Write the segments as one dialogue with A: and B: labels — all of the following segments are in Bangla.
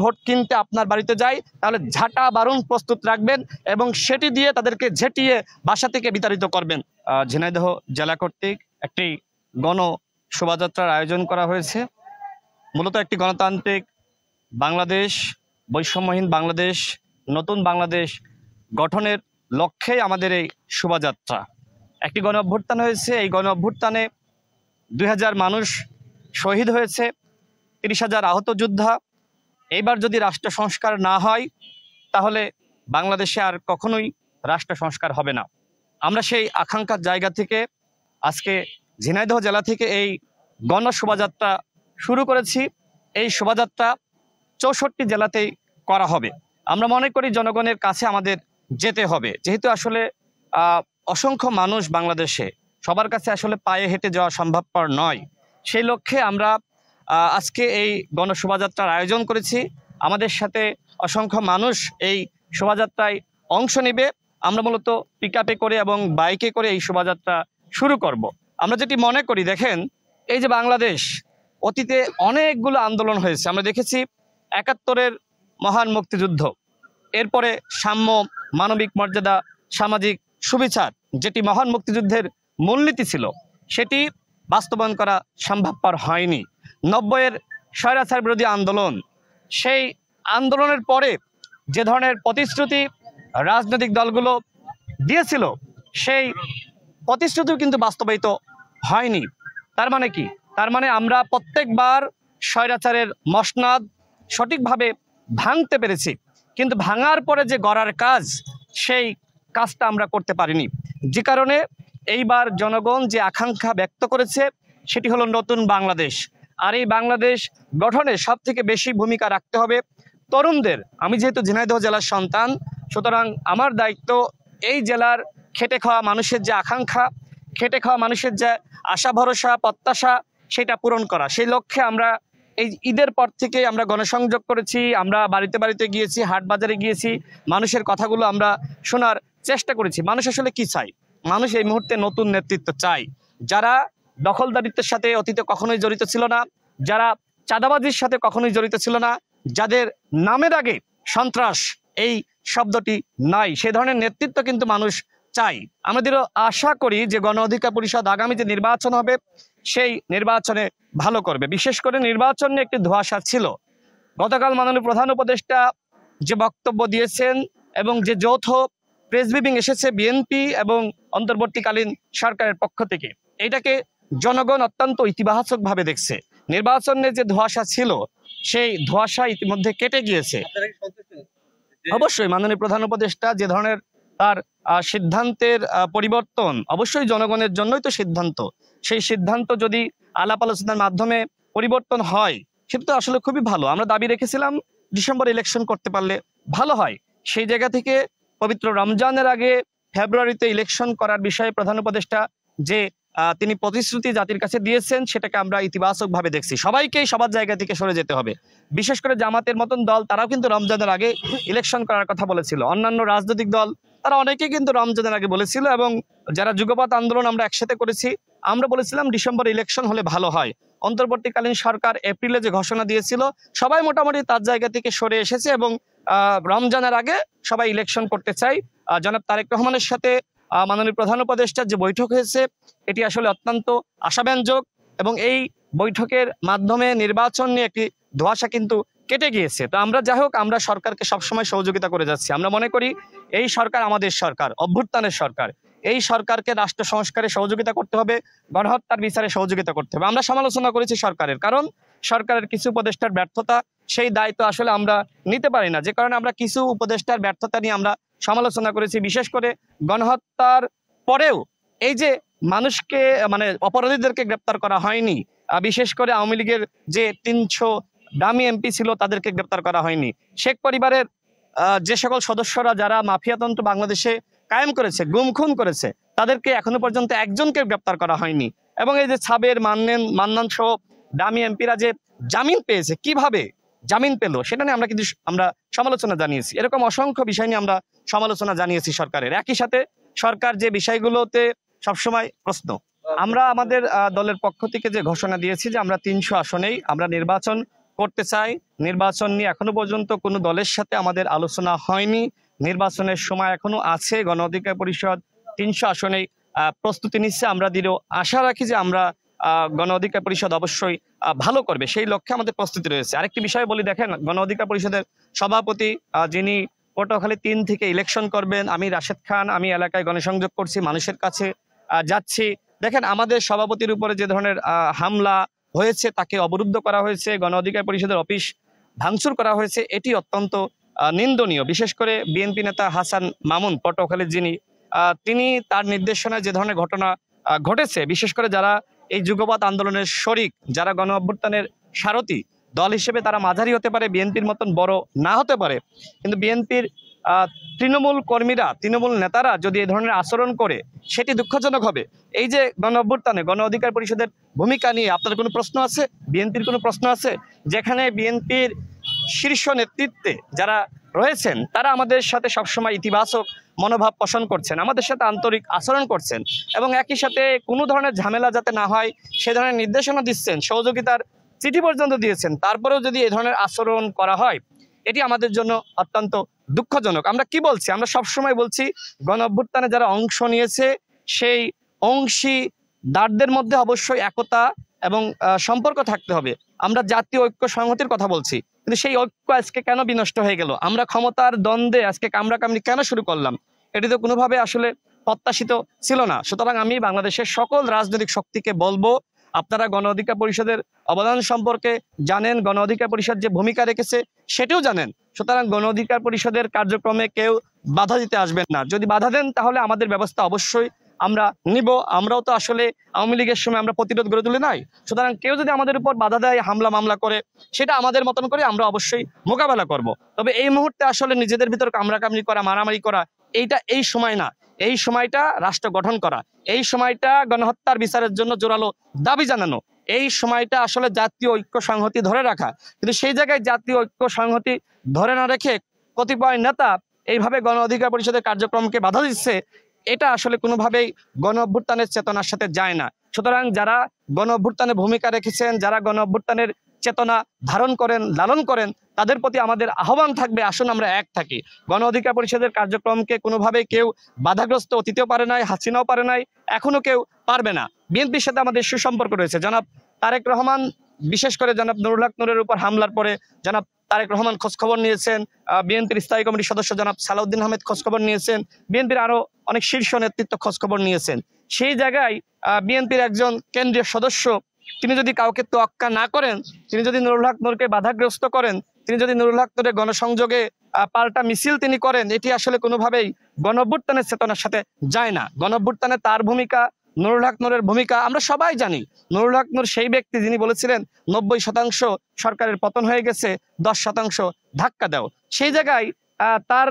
A: ভোট কিনতে আপনার বাড়িতে যায়, তাহলে ঝাঁটা বারুণ প্রস্তুত রাখবেন এবং সেটি দিয়ে তাদেরকে ঝেঁটিয়ে বাসা থেকে বিতাড়িত করবেন। ঝিনাইদহ জেলা কর্তৃক একটি গণ শোভাযাত্রার আয়োজন করা হয়েছে। মূলত একটি গণতান্ত্রিক বাংলাদেশ, বৈষম্যহীন বাংলাদেশ, নতুন বাংলাদেশ গঠনের লক্ষ্যেই আমাদের এই শোভাযাত্রা। একটি গণ অভ্যুত্থান হয়েছে, এই গণ অভ্যুত্থানে 2000 মানুষ শহীদ হয়েছে, 30,000 আহত যোদ্ধা। এইবার যদি রাষ্ট্র সংস্কার না হয় তাহলে বাংলাদেশে আর কখনোই রাষ্ট্র সংস্কার হবে না। আমরা সেই আকাঙ্ক্ষার জায়গা থেকে আজকে ঝিনাইদহ জেলা থেকে এই গণ শোভাযাত্রা শুরু করেছি। এই শোভাযাত্রা 64 জেলাতেই করা হবে। আমরা মনে করি জনগণের কাছে আমাদের যেতে হবে, যেহেতু আসলে অসংখ্য মানুষ বাংলাদেশে, সবার কাছে আসলে পায়ে হেঁটে যাওয়া সম্ভবপর নয়। সেই লক্ষ্যে আমরা আজকে এই গণশোভাযাত্রার আয়োজন করেছি। আমাদের সাথে অসংখ্য মানুষ এই শোভাযাত্রায় অংশ নেবে। আমরা মূলত পিকআপে করে এবং বাইকে করে এই শোভাযাত্রা শুরু করব। আমরা যেটি মনে করি, দেখেন, এই যে বাংলাদেশ অতীতে অনেকগুলো আন্দোলন হয়েছে। আমরা দেখেছি 71-এর মহান মুক্তিযুদ্ধ, এরপরে সাম্য, মানবিক মর্যাদা, সামাজিক সুবিচার, যেটি মহান মুক্তিযুদ্ধের মূলনীতি ছিল, সেটি বাস্তবায়ন করা সম্ভবপর হয়নি। 90-এর স্বৈরাচার বিরোধী আন্দোলন, সেই আন্দোলনের পরে যে ধরনের প্রতিশ্রুতি রাজনৈতিক দলগুলো দিয়েছিল, সেই প্রতিশ্রুতিও কিন্তু বাস্তবায়িত হয়নি। তার মানে কি? তার মানে আমরা প্রত্যেকবার স্বৈরাচারের মসনদ সঠিকভাবে ভাঙতে পেরেছি, কিন্তু ভাঙার পরে যে গড়ার কাজ, সেই কাজটা আমরা করতে পারিনি। যে কারণে এইবার জনগণ যে আকাঙ্ক্ষা ব্যক্ত করেছে সেটি হলো নতুন বাংলাদেশ। আর এই বাংলাদেশ গঠনে সবথেকে বেশি ভূমিকা রাখতে হবে তরুণদের। আমি যেহেতু ঝিনাইদহ জেলার সন্তান, সুতরাং আমার দায়িত্ব এই জেলার খেটে খাওয়া মানুষের যে আকাঙ্ক্ষা, খেটে খাওয়া মানুষের যে আশা ভরসা প্রত্যাশা, সেটা পূরণ করা। সেই লক্ষ্যে আমরা এই ঈদের পর থেকে আমরা গণসংযোগ করেছি, আমরা বাড়িতে বাড়িতে গিয়েছি, হাট বাজারে গিয়েছি, মানুষের কথাগুলো আমরা শোনার চেষ্টা করেছি। মানুষ আসলে কি চায়? মানুষ এই মুহূর্তে নতুন নেতৃত্ব চায়, যারা দখলদারিত্বের সাথে অতীতে কখনোই জড়িত ছিল না, যারা চাঁদাবাজির সাথে কখনোই জড়িত ছিল না, যাদের নামের আগে সন্ত্রাস এই শব্দটি নাই, সে ধরনের নেতৃত্ব কিন্তু মানুষ চাই। আমাদেরও আশা করি যে গণ অধিকার পরিষদ আগামী যে নির্বাচন হবে, সেই নির্বাচনে ভালো করবে। বিশেষ করে নির্বাচন নিয়ে একটি ধোঁয়াশা ছিল। গতকাল মাননীয় প্রধান উপদেষ্টা যে বক্তব্য দিয়েছেন এবং যে যৌথ প্রেস ব্রিফিং এসেছে বিএনপি এবং অন্তর্বর্তীকালীন সরকারের পক্ষ থেকে, এটাকে জনগণ অত্যন্ত ইতিবাচকভাবে দেখছে। নির্বাচনে যে ধোঁয়াশা ছিল, সেই ধোঁয়াশা ইতিমধ্যে কেটে গিয়েছে। অবশ্যই মাননীয় প্রধান উপদেষ্টা যে ধরনের তার সিদ্ধান্তের পরিবর্তন, অবশ্যই জনগণের জন্যই তো সিদ্ধান্ত। সেই সিদ্ধান্ত যদি আলাপ আলোচনার মাধ্যমে পরিবর্তন হয়, সেটা তো আসলে খুবই ভালো। আমরা দাবি রেখেছিলাম ডিসেম্বর ইলেকশন করতে পারলে ভালো হয়। সেই জায়গা থেকে পবিত্র রমজানের আগে ফেব্রুয়ারিতে ইলেকশন করার বিষয়ে প্রধান উপদেষ্টা যে তিনি প্রতিশ্রুতি জাতির কাছে দিয়েছেন, সেটাকে আমরা ইতিবাচকভাবে দেখছি। সবাইকেই সবার জায়গা থেকে সরে যেতে হবে। বিশেষ করে জামাতের মতন দল, তারাও কিন্তু রমজানের আগে ইলেকশন করার কথা বলেছিল। অন্যান্য রাজনৈতিক দল তারা অনেকেই কিন্তু রমজানের আগে বলেছিল, এবং যারা যুগপৎ আন্দোলন আমরা একসাথে করেছি, আমরা বলেছিলাম ডিসেম্বর ইলেকশন হলে ভালো হয়। অন্তর্বর্তীকালীন সরকার এপ্রিলে যে ঘোষণা দিয়েছিল, সবাই মোটামুটি তার জায়গা থেকে সরে এসেছে এবং রমজানের আগে সবাই ইলেকশন করতে চাই। জনাব তারেক রহমানের সাথে মাননীয় প্রধান উপদেষ্টার যে বৈঠক হয়েছে, এটি আসলে অত্যন্ত আশাব্যঞ্জক এবং এই বৈঠকের মাধ্যমে নির্বাচন নিয়ে একটি ধোঁয়াশা কিন্তু কেটে গিয়েছে। তো আমরা যাই হোক, আমরা সরকারকে সবসময় সহযোগিতা করে যাচ্ছি। আমরা মনে করি এই সরকার আমাদের সরকার, অভ্যুত্থানের সরকার। এই সরকারকে রাষ্ট্র সংস্কারে সহযোগিতা করতে হবে, গণহত্যার বিচারে সহযোগিতা করতে হবে। আমরা সমালোচনা করেছি সরকারের, কারণ সরকারের কিছু উপদেষ্টার ব্যর্থতা, সেই দায়িত্ব আসলে আমরা নিতে পারি না। যে কারণে আমরা কিছু উপদেষ্টার ব্যর্থতা নিয়ে আমরা সমালোচনা করেছি। বিশেষ করে গণহত্যার পরেও এই যে মানুষকে, মানে অপরাধীদেরকে গ্রেপ্তার করা হয়নি। বিশেষ করে আওয়ামী লীগের যে 300 দামি এমপি ছিল, তাদেরকে গ্রেপ্তার করা হয়নি। শেখ পরিবারের যে সকল সদস্যরা যারা মাফিয়াতন্ত্র বাংলাদেশে কায়েম করেছে, গুম খুন করেছে, তাদেরকে এখনো পর্যন্ত একজনকে গ্রেপ্তার করা হয়নি। এবং এই যে সাবের মান্নান সহ দামি এমপিরা যে জামিন পেয়েছে, কিভাবে জামিন পেল, সেটা নিয়ে আমরা সমালোচনা জানিয়েছি। এরকম অসংখ্য বিষয় নিয়ে আমরা সমালোচনা জানিয়েছি সরকারের। একই সাথে সরকার যে বিষয়গুলোতে সবসময় প্রশ্ন, আমরা আমাদের দলের পক্ষ থেকে যে ঘোষণা দিয়েছি যে আমরা 300 আসনেই আমরা নির্বাচন করতে চাই। নির্বাচন নিয়ে এখনো পর্যন্ত কোনো দলের সাথে আমাদের আলোচনা হয়নি। নির্বাচনের সময় এখনো আছে। গণ অধিকার পরিষদ ৩০০ আসনে প্রস্তুতি নিচ্ছে। আমরা দৃঢ় আশা রাখি যে আমরা গণ অধিকার পরিষদ অবশ্যই ভালো করবে, সেই লক্ষ্যে আমাদের প্রস্তুতি রয়েছে। আরেকটি বিষয় বলি, দেখেন গণ অধিকার পরিষদের সভাপতি যিনি পটুয়াখালী ৩ থেকে ইলেকশন করবেন, আমি রাশেদ খান, আমি এলাকায় গণসংযোগ করছি, মানুষের কাছে যাচ্ছি। দেখেন আমাদের সভাপতির উপরে যে ধরনের হামলা হয়েছে, তাকে অবরুদ্ধ করা হয়েছে, গণ অধিকার পরিষদের অফিস ভাঙচুর করা হয়েছে, এটি অত্যন্ত নিন্দনীয়। বিশেষ করে বিএনপি নেতা হাসান মামুন পটুয়াখালীর যিনি, তিনি তার নির্দেশনায় যে ধরনের ঘটনা ঘটেছে, বিশেষ করে যারা এই যুগপৎ আন্দোলনের শরিক, যারা গণ অভ্যুত্থানের সারথি দল হিসেবে তারা মাঝারি হতে পারে, বিএনপির মতন বড় না হতে পারে, কিন্তু বিএনপির তৃণমূল কর্মীরা, তৃণমূল নেতারা যদি এই ধরনের আচরণ করে সেটি দুঃখজনক হবে। এই যে গণ অভ্যুত্থানে গণ অধিকার পরিষদের ভূমিকা নিয়ে আপনার কোনো প্রশ্ন আছে? বিএনপির কোনো প্রশ্ন আছে? যেখানে বিএনপির শীর্ষ নেতৃত্বে যারা রয়েছেন তারা আমাদের সাথে সবসময় ইতিবাচক মনোভাব পোষণ করছেন, আমাদের সাথে আন্তরিক আচরণ করছেন এবং একই সাথে কোনো ধরনের ঝামেলা যাতে না হয় সে ধরনের নির্দেশনা দিচ্ছেন, সহযোগিতার চিঠি পর্যন্ত দিয়েছেন। তারপরেও যদি এই ধরনের আচরণ করা হয়, এটি আমাদের জন্য অত্যন্ত দুঃখজনক। আমরা কি বলছি? আমরা সবসময় বলছি গণ অভ্যুত্থানে যারা অংশ নিয়েছে সেই অংশীদারদের মধ্যে অবশ্যই একতা এবং সম্পর্ক থাকতে হবে। আমরা জাতীয় ঐক্য সংহতির কথা বলছি, কিন্তু সেই ঐক্য আজকে কেন বিনষ্ট হয়ে গেল? আমরা ক্ষমতার দ্বন্দ্বে আজকে কামড়াকামড়ি কেন শুরু করলাম? এটি তো কোনোভাবে আসলে প্রত্যাশিত ছিল না। সুতরাং আমি বাংলাদেশের সকল রাজনৈতিক শক্তিকে বলবো, আপনারা গণ অধিকার পরিষদের অবদান সম্পর্কে জানেন, গণ অধিকার পরিষদ যে ভূমিকা রেখেছে সেটিও জানেন। সুতরাং গণ অধিকার পরিষদের কার্যক্রমে কেউ বাধা দিতে আসবেন না। যদি বাধা দেন তাহলে আমাদের ব্যবস্থা অবশ্যই আমরা নিব। আমরাও তো আসলে আওয়ামী লীগের সময় আমরা প্রতিরোধ গড়ে তুলে নাই। সুতরাং কেউ যদি আমাদের উপর বাধা দেয়, হামলা মামলা করে, সেটা আমাদের মতন করে আমরা অবশ্যই মোকাবেলা করব। তবে এই মুহূর্তে আসলে নিজেদের ভিতর কামড়াকামড়ি করা, মারামারি করা, এইটা এই সময় না। এই সময়টা রাষ্ট্র গঠন করা, এই সময়টা গণহত্যার বিচারের জন্য জোরালো দাবি জানানো, এই সময়টা আসলে জাতীয় ঐক্য সংহতি ধরে রাখা। কিন্তু সেই জায়গায় জাতীয় ঐক্য সংহতি ধরে না রেখে কতিপয় নেতা এইভাবে গণ অধিকার পরিষদের কার্যক্রমকে বাধা দিচ্ছে, এটা আসলে কোনোভাবেই গণ অভ্যুত্থানের চেতনার সাথে যায় না। সুতরাং যারা গণ অভ্যুত্থানে ভূমিকা রেখেছেন, যারা গণ অভ্যুত্থানের চেতনা ধারণ করেন, লালন করেন, তাদের প্রতি আমাদের আহ্বান থাকবে, আসুন আমরা এক থাকি। গণ অধিকার পরিষদের কার্যক্রমকে কোনোভাবেই কেউ বাধাগ্রস্ত অতীতেও পারে নাই, হাসিনাও পারে নাই, এখনো কেউ পারবে না। বিএনপির সাথে আমাদের সুসম্পর্ক রয়েছে। জনাব তারেক রহমান, বিশেষ করে জনাব নুরুল হক নূরের উপর হামলার পরে জনাব তারেক রহমান খোঁজখবর নিয়েছেন, বিএনপির স্থায়ী কমিটির সদস্য জনাব সালাউদ্দিন আহমেদ খোঁজখবর নিয়েছেন, বিএনপির আরো অনেক শীর্ষ নেতৃত্ব খোঁজখবর নিয়েছেন। সেই জায়গায় বিএনপির একজন কেন্দ্রীয় সদস্য তিনি যদি কাউকে তোয়াক্কা না করেন, তিনি যদি নুরুল হক নূরকে বাধাগ্রস্ত করেন, তিনি যদি নুরুল হক নূরের গণসংযোগে পাল্টা মিছিল তিনি করেন, এটি আসলে কোনোভাবেই গণ অভ্যুত্থানের চেতনার সাথে যায় না। গণ অভ্যুত্থানে তার ভূমিকা, নুরুল হক নূরের ভূমিকা আমরা সবাই জানি। নুরুল হক নূর সেই ব্যক্তি যিনি বলেছিলেন ৯০% সরকারের পতন হয়ে গেছে, 10% ধাক্কা দাও। সেই জায়গায় তার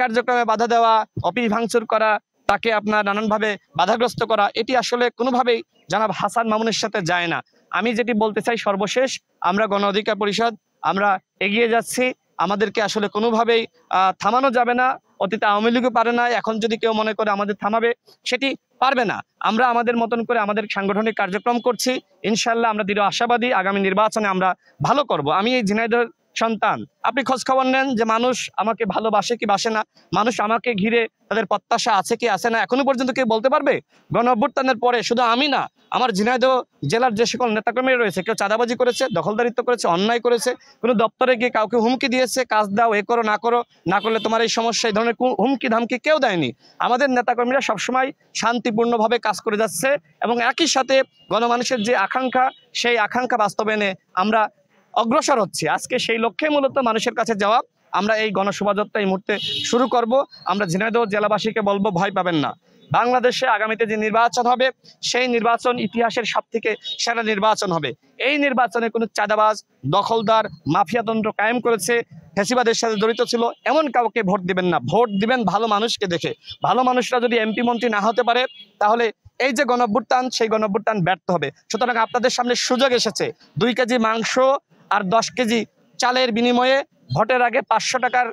A: কার্যক্রমে বাধা দেওয়া, অফিস ভাঙচুর করা, তাকে আপনার নানানভাবে বাধাগ্রস্ত করা, এটি আসলে কোনোভাবেই জনাব হাসান মামুনের সাথে যায় না। আমি যেটি বলতে চাই সর্বশেষ, আমরা গণ অধিকার পরিষদ আমরা এগিয়ে যাচ্ছি। আমাদেরকে আসলে কোনোভাবেই থামানো যাবে না। অতীতে আওয়ামী লীগও পারে না, এখন যদি কেউ মনে করে আমাদের থামাবে, সেটি পারবে না। আমরা আমাদের মতন করে আমাদের সাংগঠনিক কার্যক্রম করছি। ইনশাল্লাহ আমরা দৃঢ় আশাবাদী, আগামী নির্বাচনে আমরা ভালো করব। আমি এই ঝিনাইদহের সন্তান। আপনি খোঁজ খবর নেন যে মানুষ আমাকে ভালোবাসে কি বাসে না, মানুষ আমাকে ঘিরে তাদের প্রত্যাশা আছে কি আছে না, এখনো পর্যন্ত কেউ বলতে পারবে? গণ অভ্যুত্থানের পরে শুধু আমি না, আমার ঝিনাইদহ জেলার যে সকল নেতাকর্মীরা রয়েছে, কেউ চাঁদাবাজি করেছে, দখলদারিত্ব করেছে, অন্যায় করেছে, কোনো দপ্তরে গিয়ে কাউকে হুমকি দিয়েছে, কাজ দাও, এ করো, না করো, না করলে তোমার এই সমস্যা, এই ধরনের হুমকি ধামকি কেউ দেয়নি। আমাদের নেতাকর্মীরা সবসময় শান্তিপূর্ণভাবে কাজ করে যাচ্ছে এবং একই সাথে গণমানুষের যে আকাঙ্ক্ষা, সেই আকাঙ্ক্ষা বাস্তবায়নে আমরা অগ্রসর হচ্ছে। আজকে সেই লক্ষ্যে মূলত মানুষের কাছে যাওয়া। আমরা এই গণশোভাযাত্রা এই মুহূর্তে শুরু করব। আমরা ঝিনাইদহ জেলাবাসীকে বলবো, ভয় পাবেন না। বাংলাদেশে আগামীতে যে নির্বাচন হবে, সেই নির্বাচন ইতিহাসের সবথেকে সেরা নির্বাচন হবে। এই নির্বাচনে কোনো চাঁদাবাজ, দখলদার, মাফিয়াতন্ত্র কায়েম করেছে, ফ্যাসিবাদের সাথে জড়িত ছিল, এমন কাউকে ভোট দিবেন না। ভোট দিবেন ভালো মানুষকে দেখে। ভালো মানুষরা যদি এমপি মন্ত্রী না হতে পারে, তাহলে এই যে গণঅভ্যুত্থান, সেই গণঅভ্যুত্থান ব্যর্থ হবে। সুতরাং আপনাদের সামনে সুযোগ এসেছে। 2 কেজি মাংস আর 10 কেজি চালের বিনিময়ে, ভোটের আগে 500 টাকার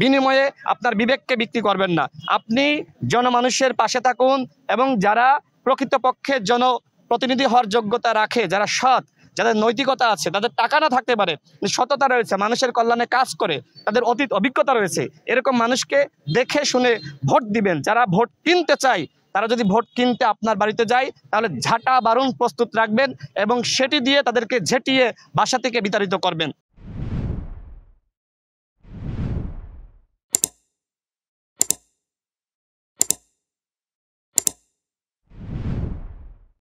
A: বিনিময়ে আপনার বিবেককে বিক্রি করবেন না। আপনি জনমানুষের পাশে থাকুন এবং যারা প্রকৃতপক্ষে জনপ্রতিনিধি হওয়ার যোগ্যতা রাখে, যারা সৎ, যাদের নৈতিকতা আছে, তাদের টাকা না থাকতে পারে, সততা রয়েছে, মানুষের কল্যাণে কাজ করে, তাদের অতীত অভিজ্ঞতা রয়েছে, এরকম মানুষকে দেখে শুনে ভোট দিবেন। যারা ভোট কিনতে চায়, তারা যদি ভোট কিনতে আপনার বাড়িতে যায়, তাহলে ঝাঁটা বারণ প্রস্তুত রাখবেন এবং সেটি দিয়ে তাদেরকে ঝেঁটিয়ে বাসা থেকে বিতাড়িত করবেন।